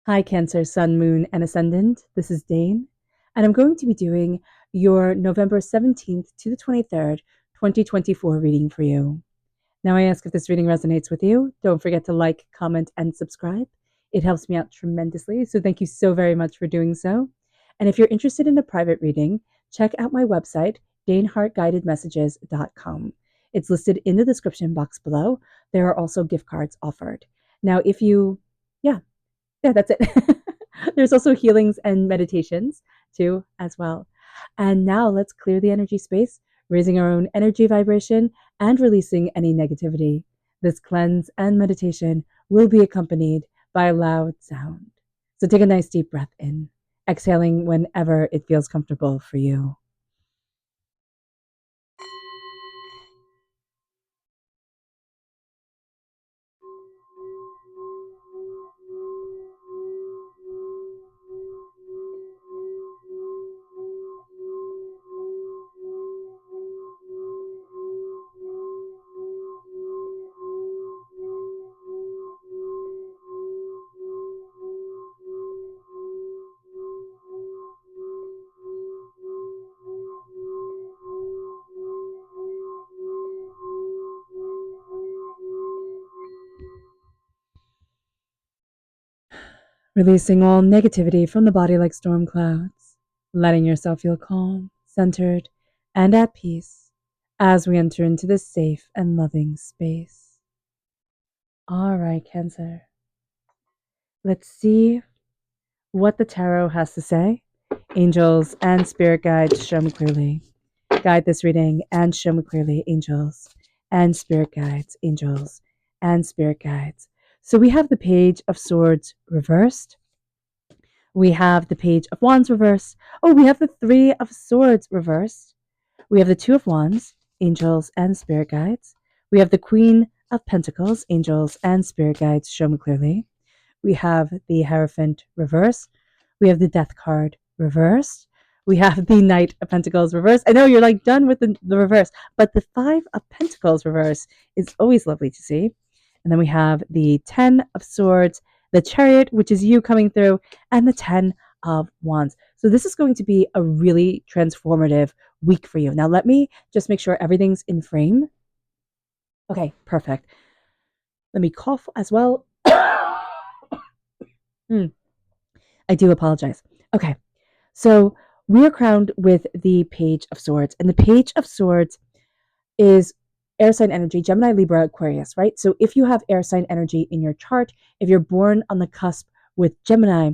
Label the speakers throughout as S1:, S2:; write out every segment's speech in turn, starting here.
S1: Hi, Cancer, Sun, Moon, and Ascendant. This is Dane, and I'm going to be doing your November 17th to the 23rd, 2024 reading for you. Now, I ask if this reading resonates with you. Don't forget to like, comment, and subscribe. It helps me out tremendously, so thank you so very much for doing so. And if you're interested in a private reading, check out my website, danehartguidedmessages.com. It's listed in the description box below. There are also gift cards offered. Now, yeah, that's it. There's also healings and meditations too, as well. And now let's clear the energy space, raising our own energy vibration and releasing any negativity. This cleanse and meditation will be accompanied by a loud sound. So take a nice deep breath in, exhaling whenever it feels comfortable for you. Releasing all negativity from the body like storm clouds, letting yourself feel calm, centered, and at peace as we enter into this safe and loving space. All right, Cancer. Let's see what the tarot has to say. Angels and spirit guides, show me clearly. Guide this reading and show me clearly, angels and spirit guides, angels and spirit guides. So we have the Page of Swords reversed. We have the Page of Wands reversed. Oh, we have the Three of Swords reversed. We have the Two of Wands, angels and spirit guides. We have the Queen of Pentacles, angels and spirit guides, show me clearly. We have the Hierophant reversed. We have the Death card reversed. We have the Knight of Pentacles reversed. I know you're like done with the reverse, but the Five of Pentacles reverse is always lovely to see. And then we have the Ten of Swords, the Chariot, which is you coming through, and the Ten of Wands. So this is going to be a really transformative week for you. Now, let me just make sure everything's in frame. Okay, perfect. Let me cough as well. I do apologize. Okay, so we are crowned with the Page of Swords, and the Page of Swords is air sign energy, Gemini, Libra, Aquarius, right? So if you have air sign energy in your chart, if you're born on the cusp with Gemini,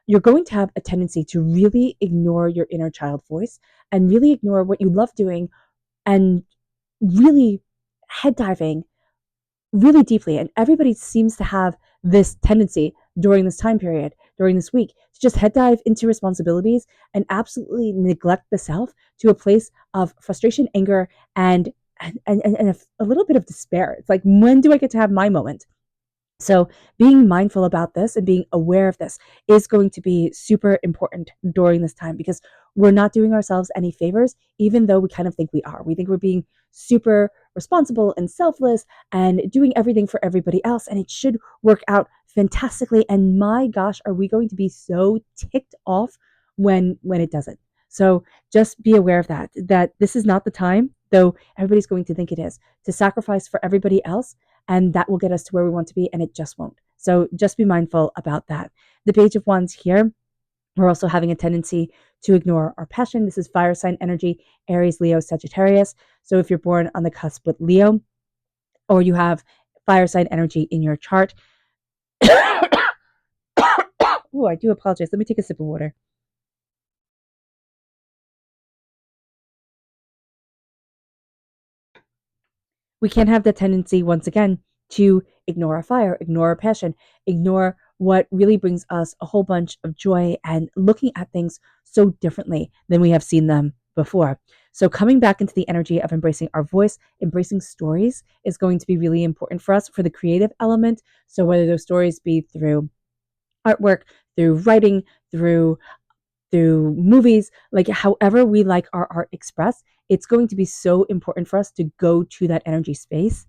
S1: you're going to have a tendency to really ignore your inner child voice and really ignore what you love doing and really head diving really deeply. And everybody seems to have this tendency during this time period, during this week, to just head dive into responsibilities and absolutely neglect the self to a place of frustration, anger, and a little bit of despair. It's like, when do I get to have my moment? So being mindful about this and being aware of this is going to be super important during this time, because we're not doing ourselves any favors, even though we kind of think we are. We think we're being super responsible and selfless and doing everything for everybody else, and it should work out fantastically. And my gosh, are we going to be so ticked off when it doesn't? So just be aware of that this is not the time, though everybody's going to think it is, to sacrifice for everybody else, and that will get us to where we want to be, and it just won't. So just be mindful about that. The Page of Wands here, we're also having a tendency to ignore our passion. This is fire sign energy, Aries, Leo, Sagittarius. So if you're born on the cusp with Leo, or you have fire sign energy in your chart, oh, I do apologize. Let me take a sip of water. We can't have the tendency, once again, to ignore our fire, ignore our passion, ignore what really brings us a whole bunch of joy, and looking at things so differently than we have seen them before. So coming back into the energy of embracing our voice, embracing stories, is going to be really important for us for the creative element. So whether those stories be through artwork, through writing, through movies, like however we like our art expressed, it's going to be so important for us to go to that energy space.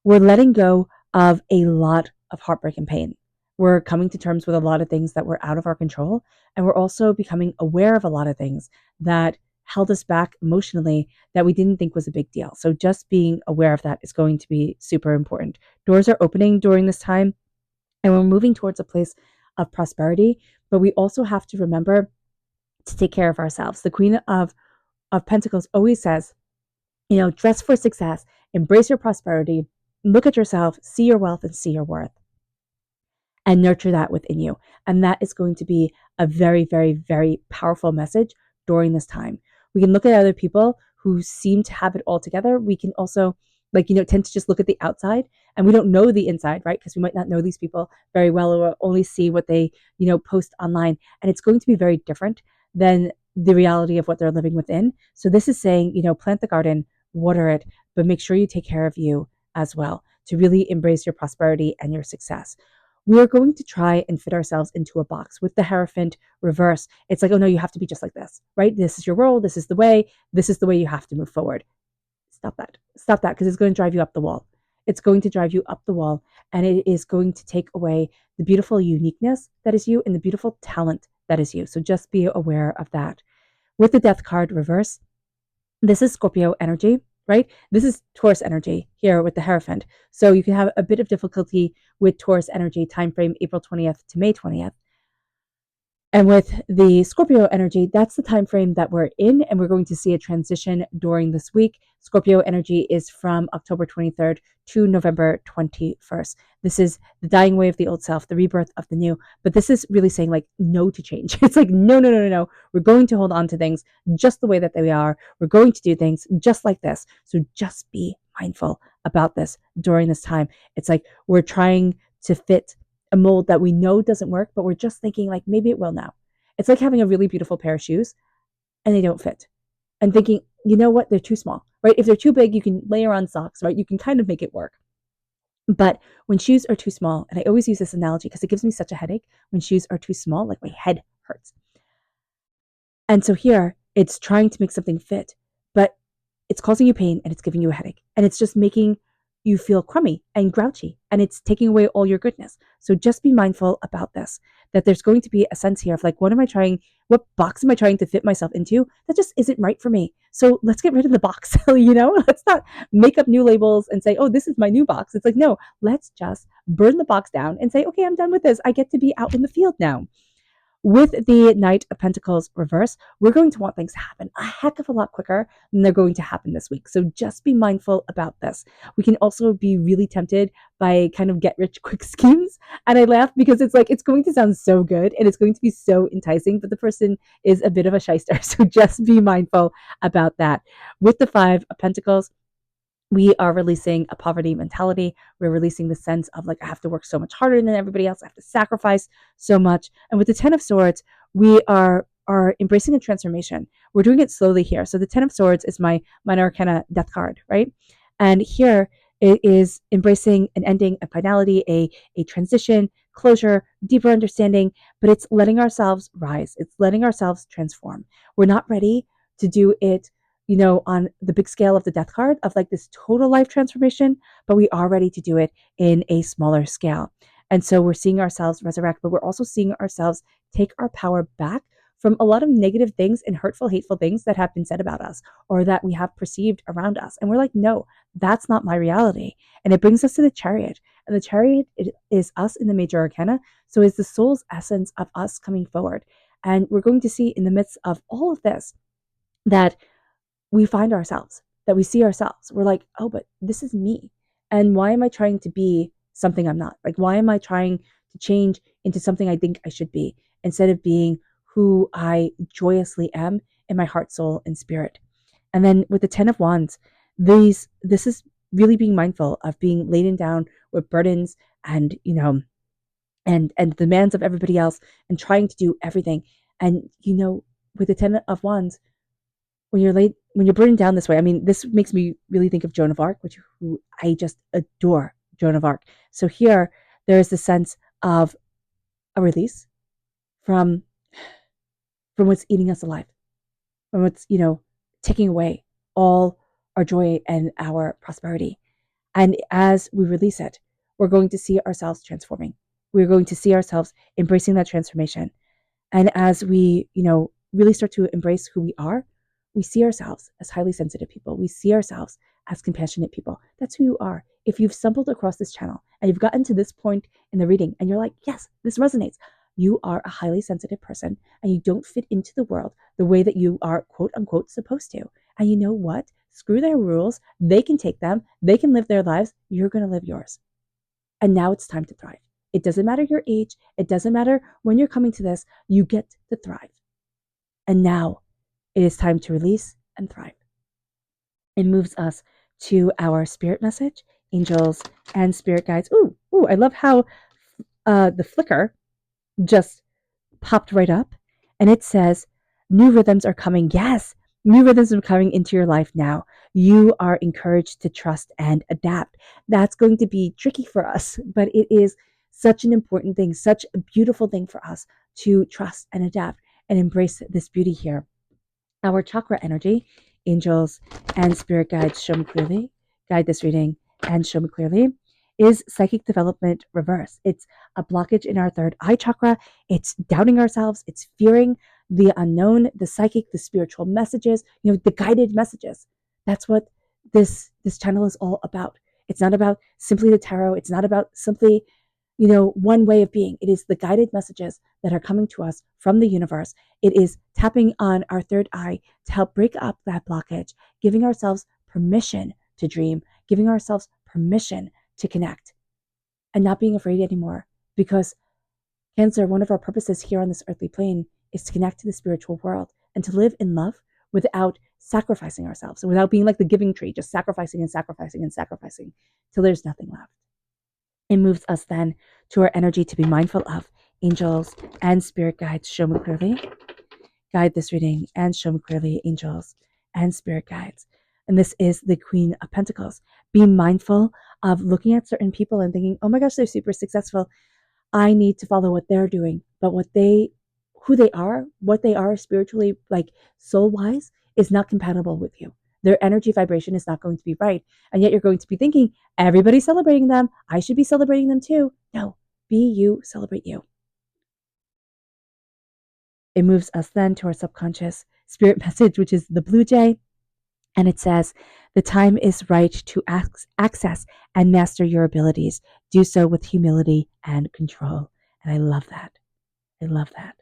S1: We're letting go of a lot of heartbreak and pain. We're coming to terms with a lot of things that were out of our control. And we're also becoming aware of a lot of things that held us back emotionally that we didn't think was a big deal. So just being aware of that is going to be super important. Doors are opening during this time, and we're moving towards a place of prosperity, but we also have to remember to take care of ourselves. The Queen of Pentacles always says, dress for success, embrace your prosperity, look at yourself, see your wealth, and see your worth, and nurture that within you. And that is going to be a very, very, very powerful message during this time. We can look at other people who seem to have it all together. We can also, tend to just look at the outside, and we don't know the inside, right? Because we might not know these people very well, or only see what they, post online. And it's going to be very different than the reality of what they're living within. So this is saying, plant the garden, water it, but make sure you take care of you as well to really embrace your prosperity and your success. We are going to try and fit ourselves into a box. With the Hierophant reverse, it's like, oh no, you have to be just like this, right? This is your role. This is the way you have to move forward. Stop that, because it's going to drive you up the wall. It's going to drive you up the wall, and it is going to take away the beautiful uniqueness that is you and the beautiful talent that is you. So just be aware of that. With the Death card reverse, this is Scorpio energy, right? This is Taurus energy here with the Hierophant. So you can have a bit of difficulty with Taurus energy time frame April 20th to May 20th. And with the Scorpio energy, that's the time frame that we're in, and we're going to see a transition during this week. Scorpio energy is from October 23rd to November 21st. This is the dying away of the old self, the rebirth of the new. But this is really saying no to change. It's like, no, no, no, no, no. We're going to hold on to things just the way that they are. We're going to do things just like this. So just be mindful about this during this time. It's like we're trying to fit a mold that we know doesn't work, but we're just thinking maybe it will now. It's like having a really beautiful pair of shoes and they don't fit, and thinking, you know what, they're too small, right? If they're too big, you can layer on socks, right? You can kind of make it work. But when shoes are too small, and I always use this analogy because it gives me such a headache, when shoes are too small, like my head hurts. And so here it's trying to make something fit, but it's causing you pain and it's giving you a headache, and it's just making you feel crummy and grouchy, and it's taking away all your goodness. So just be mindful about this, that there's going to be a sense here of what box am I trying to fit myself into that just isn't right for me? So let's get rid of the box. Let's not make up new labels and say, oh, this is my new box. It's like, no, let's just burn the box down and say, okay, I'm done with this. I get to be out in the field now. With the Knight of Pentacles reverse, we're going to want things to happen a heck of a lot quicker than they're going to happen this week. So just be mindful about this. We can also be really tempted by kind of get rich quick schemes. And I laugh because it's like, it's going to sound so good and it's going to be so enticing, but the person is a bit of a shyster. So just be mindful about that. With the Five of Pentacles, we are releasing a poverty mentality. We're releasing the sense of I have to work so much harder than everybody else. I have to sacrifice so much. And with the Ten of Swords, we are embracing a transformation. We're doing it slowly here. So the Ten of Swords is my Minor Arcana death card, right? And here it is embracing an ending, a finality, a transition, closure, deeper understanding, but it's letting ourselves rise. It's letting ourselves transform. We're not ready to do it on the big scale of the death card of this total life transformation, but we are ready to do it in a smaller scale. And so we're seeing ourselves resurrect, but we're also seeing ourselves take our power back from a lot of negative things and hurtful, hateful things that have been said about us or that we have perceived around us. And we're like, no, that's not my reality. And it brings us to the Chariot. And the Chariot is us in the Major Arcana. So it's the soul's essence of us coming forward. And we're going to see in the midst of all of this that we find ourselves, that we see ourselves. We're like, oh, but this is me. And why am I trying to be something I'm not? Why am I trying to change into something I think I should be instead of being who I joyously am in my heart, soul, and spirit? And then with the Ten of Wands, this is really being mindful of being laden down with burdens and, and demands of everybody else and trying to do everything. And, with the Ten of Wands, when you're burdened down this way, I mean, this makes me really think of Joan of Arc, who I just adore Joan of Arc. So here, there is the sense of a release from what's eating us alive, from what's, taking away all our joy and our prosperity. And as we release it, we're going to see ourselves transforming. we're going to see ourselves embracing that transformation. And as we, really start to embrace who we see ourselves as highly sensitive people. We see ourselves as compassionate people. That's who you are. If you've stumbled across this channel and you've gotten to this point in the reading and you're like, yes, this resonates, you are a highly sensitive person and you don't fit into the world the way that you are, quote unquote, supposed to. And you know what? Screw their rules. They can take them. They can live their lives. You're going to live yours. And now it's time to thrive. It doesn't matter your age. It doesn't matter when you're coming to this. You get to thrive. And now it is time to release and thrive. It moves us to our spirit message, angels, and spirit guides. Ooh, I love how the flicker just popped right up and it says, new rhythms are coming. Yes, new rhythms are coming into your life now. You are encouraged to trust and adapt. That's going to be tricky for us, but it is such an important thing, such a beautiful thing for us to trust and adapt and embrace this beauty here. Our chakra energy, angels, and spirit guides show me clearly, guide this reading and show me clearly, is psychic development reverse. It's a blockage in our third eye chakra. It's doubting ourselves. It's fearing the unknown, the psychic, the spiritual messages, the guided messages. That's what this channel is all about. It's not about simply the tarot. It's not about simply one way of being. It is the guided messages that are coming to us from the universe. It is tapping on our third eye to help break up that blockage, giving ourselves permission to dream, giving ourselves permission to connect, and not being afraid anymore. Because Cancer, one of our purposes here on this earthly plane is to connect to the spiritual world and to live in love without sacrificing ourselves, without being like the giving tree, just sacrificing and sacrificing and sacrificing till there's nothing left. It moves us then to our energy to be mindful of. Angels and spirit guides show me clearly. Guide this reading and show me clearly, angels and spirit guides. And this is the Queen of Pentacles. Be mindful of looking at certain people and thinking, oh my gosh, they're super successful. I need to follow what they're doing. But who they are, what they are spiritually, like soul wise, is not compatible with you. Their energy vibration is not going to be right. And yet you're going to be thinking, everybody's celebrating them. I should be celebrating them too. No, be you, celebrate you. It moves us then to our subconscious spirit message, which is the blue jay. And it says, the time is right to access and master your abilities. Do so with humility and control. And I love that. I love that.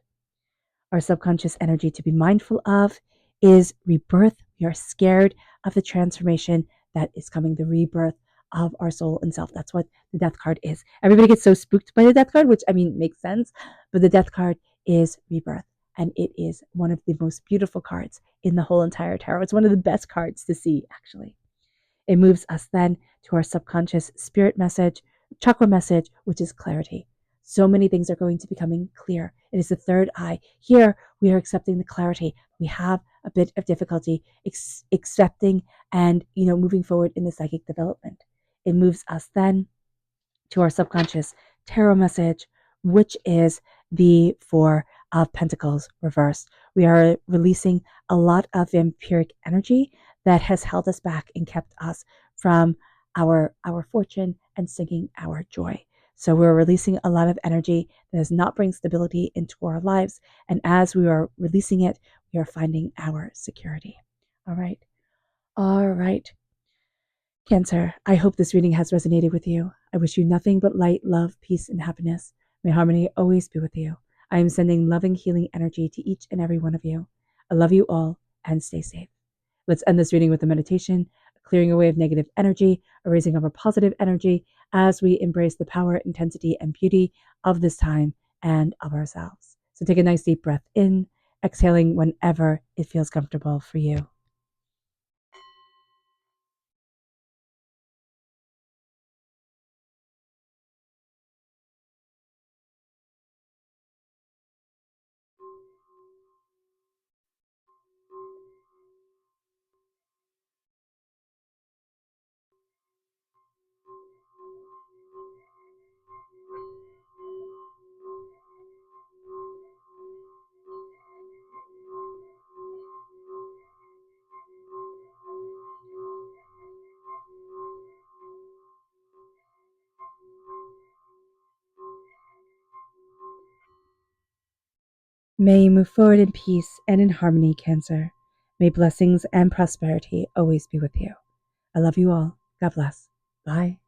S1: Our subconscious energy to be mindful of is rebirth. We are scared of the transformation that is coming, the rebirth of our soul and self. That's what the death card is. Everybody gets so spooked by the death card, which makes sense, but the death card is rebirth. And it is one of the most beautiful cards in the whole entire tarot. It's one of the best cards to see, actually. It moves us then to our subconscious spirit message, chakra message, which is clarity. So many things are going to be becoming clear. It is the third eye. Here, we are accepting the clarity. We have a bit of difficulty accepting and, moving forward in the psychic development. It moves us then to our subconscious tarot message, which is the Four of Pentacles reversed. We are releasing a lot of vampiric energy that has held us back and kept us from our fortune and singing our joy. So we're releasing a lot of energy that does not bring stability into our lives. And as we are releasing it, we are finding our security. All right. All right. Cancer, I hope this reading has resonated with you. I wish you nothing but light, love, peace, and happiness. May harmony always be with you. I am sending loving, healing energy to each and every one of you. I love you all and stay safe. Let's end this reading with a meditation, a clearing away of negative energy, a raising of our positive energy as we embrace the power, intensity, and beauty of this time and of ourselves. So take a nice deep breath in, exhaling whenever it feels comfortable for you. May you move forward in peace and in harmony, Cancer. May blessings and prosperity always be with you. I love you all. God bless. Bye.